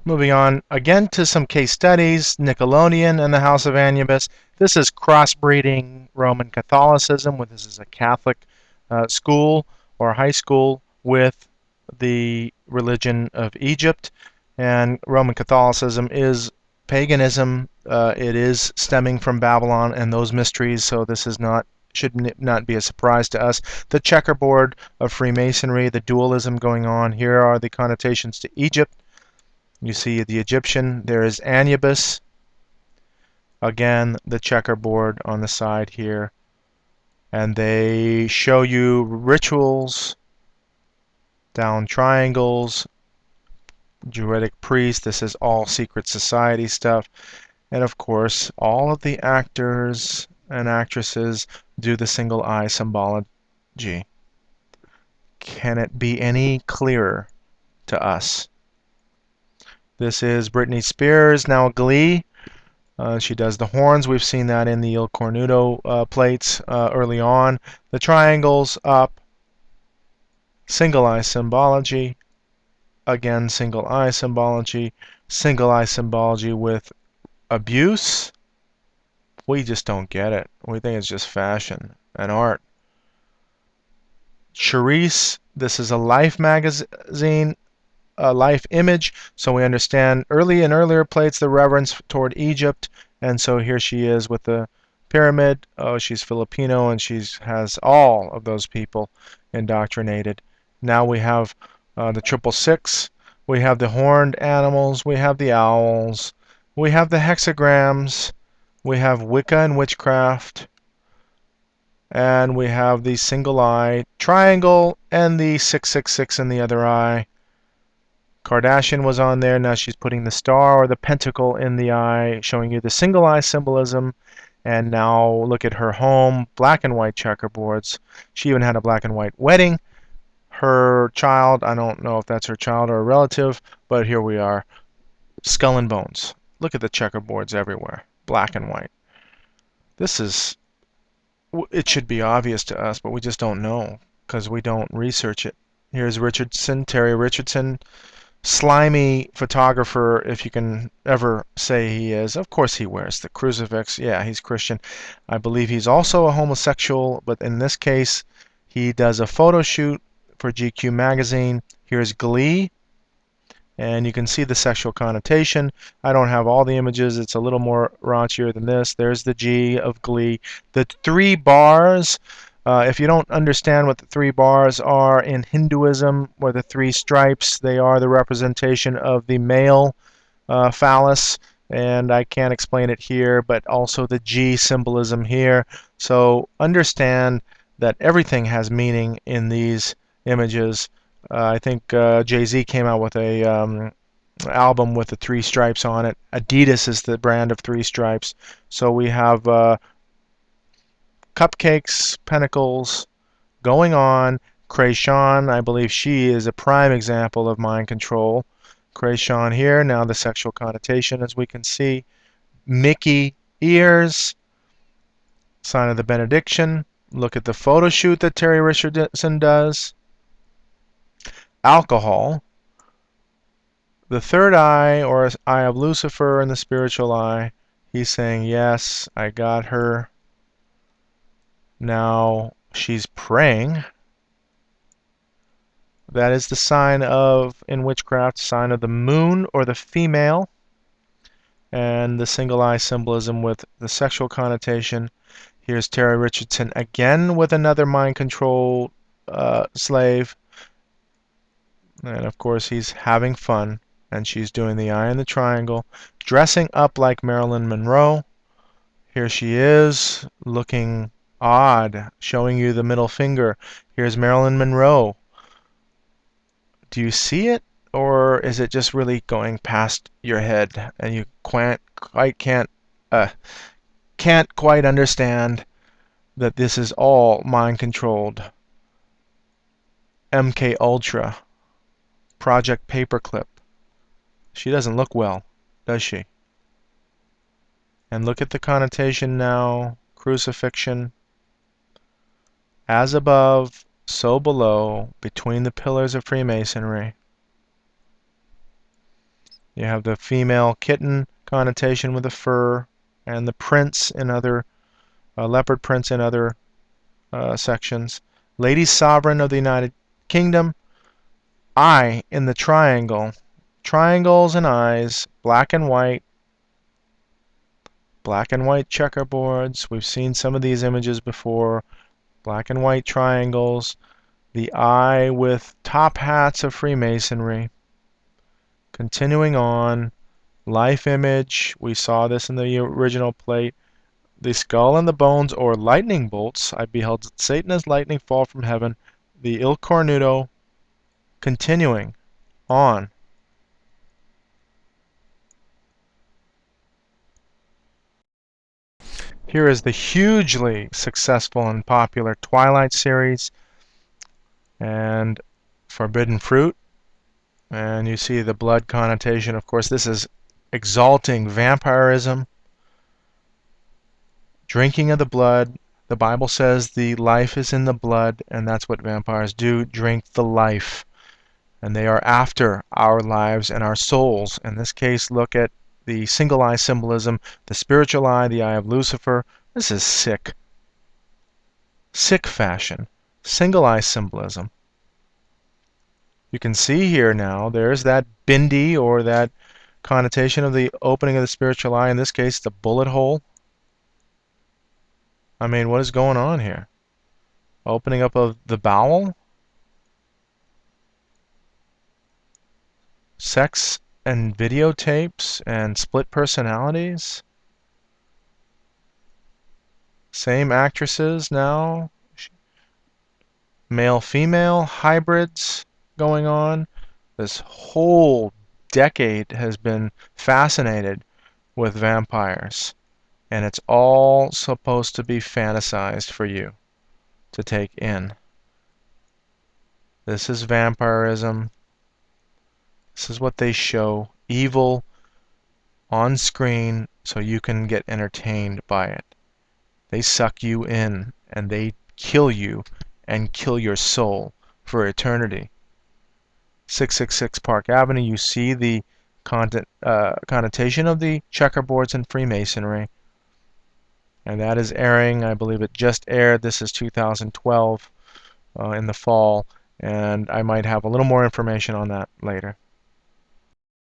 Moving on again to some case studies, Nickelodeon and the House of Anubis. This is crossbreeding Roman Catholicism, this is a Catholic school or high school with the religion of Egypt. And Roman Catholicism is paganism. It is stemming from Babylon and those mysteries, so this is not should not be a surprise to us. The checkerboard of Freemasonry, the dualism going on. Here are the connotations to Egypt. You see the Egyptian, there is Anubis. Again, the checkerboard on the side here. And they show you rituals, down triangles, Druidic priest. This is all secret society stuff. And of course, all of the actors and actresses do the single eye symbology. Can it be any clearer to us? This is Britney Spears, now Glee. She does the horns. We've seen that in the Il Cornuto plates early on. The triangles up, single eye symbology. Again, single eye symbology. Single eye symbology with abuse. We just don't get it. We think it's just fashion and art. Charisse, this is a Life magazine, a Life image, so we understand early and earlier plates the reverence toward Egypt, and so here she is with the pyramid. Oh, she's Filipino, and she has all of those people indoctrinated. Now we have the 666, we have the horned animals, we have the owls, we have the hexagrams, we have Wicca and witchcraft, and we have the single eye triangle and the 666 in the other eye. Kardashian was on there. Now she's putting the star or the pentacle in the eye, showing you the single eye symbolism. And now look at her home, black and white checkerboards. She even had a black and white wedding. Her child, I don't know if that's her child or a relative, but here we are. Skull and bones. Look at the checkerboards everywhere, black and white. This is, it should be obvious to us, but we just don't know because we don't research it. Here's Richardson, Terry Richardson. Slimy photographer, if you can ever say he is. Of course he wears the crucifix. Yeah, he's Christian. I believe he's also a homosexual, but in this case, he does a photo shoot for GQ magazine. Here's Glee, and you can see the sexual connotation. I don't have all the images. It's a little more raunchier than this. There's the G of Glee. The 3 bars. If you don't understand what the 3 bars are in Hinduism, or the 3 stripes, they are the representation of the male phallus, and I can't explain it here, but also the G symbolism here. So understand that everything has meaning in these images. I think Jay-Z came out with a album with the 3 stripes on it. Adidas is the brand of 3 stripes. So we have cupcakes, pentacles going on. Kreayshawn, I believe she is a prime example of mind control. Kreayshawn here, now the sexual connotation as we can see. Mickey ears, sign of the benediction. Look at the photo shoot that Terry Richardson does. Alcohol. The third eye, or eye of Lucifer in the spiritual eye. He's saying, yes, I got her. Now she's praying. That is the sign of, in witchcraft, sign of the moon or the female. And the single eye symbolism with the sexual connotation. Here's Terry Richardson again with another mind control slave. And of course he's having fun. And she's doing the eye in the triangle. Dressing up like Marilyn Monroe. Here she is, looking odd, showing you the middle finger. Here's Marilyn Monroe. Do you see it, or is it just really going past your head and you can't quite understand that this is all mind controlled? MK Ultra, Project Paperclip. She doesn't look well, does she? And look at the connotation now. Crucifixion. As above, so below, between the pillars of Freemasonry. You have the female kitten connotation with the fur, and the prince in other leopard prince in other sections. Lady sovereign of the United Kingdom. Eye in the triangle. Triangles and eyes, black and white checkerboards. We've seen some of these images before. Black and white triangles. The eye with top hats of Freemasonry. Continuing on, life image. We saw this in the original plate. The skull and the bones, or lightning bolts. I beheld Satan as lightning fall from heaven. The Il Cornuto. Continuing on. Here is the hugely successful and popular Twilight series and Forbidden Fruit. And you see the blood connotation. Of course, this is exalting vampirism, drinking of the blood. The Bible says the life is in the blood, and that's what vampires do, drink the life. And they are after our lives and our souls. In this case, look at the single eye symbolism, the spiritual eye, the eye of Lucifer. This is sick. Sick fashion. Single eye symbolism. You can see here now, there's that bindi, or that connotation of the opening of the spiritual eye. In this case, the bullet hole. I mean, what is going on here? Opening up of the bowel? Sex and videotapes and split personalities? Same actresses now? Male-female hybrids going on? This whole decade has been fascinated with vampires, and it's all supposed to be fantasized for you to take in. This is vampirism. This is what they show. Evil on screen so you can get entertained by it. They suck you in and they kill you and kill your soul for eternity. 666 Park Avenue, you see the connotation of the checkerboards and Freemasonry. And that is airing. I believe it just aired. This is 2012 in the fall. And I might have a little more information on that later.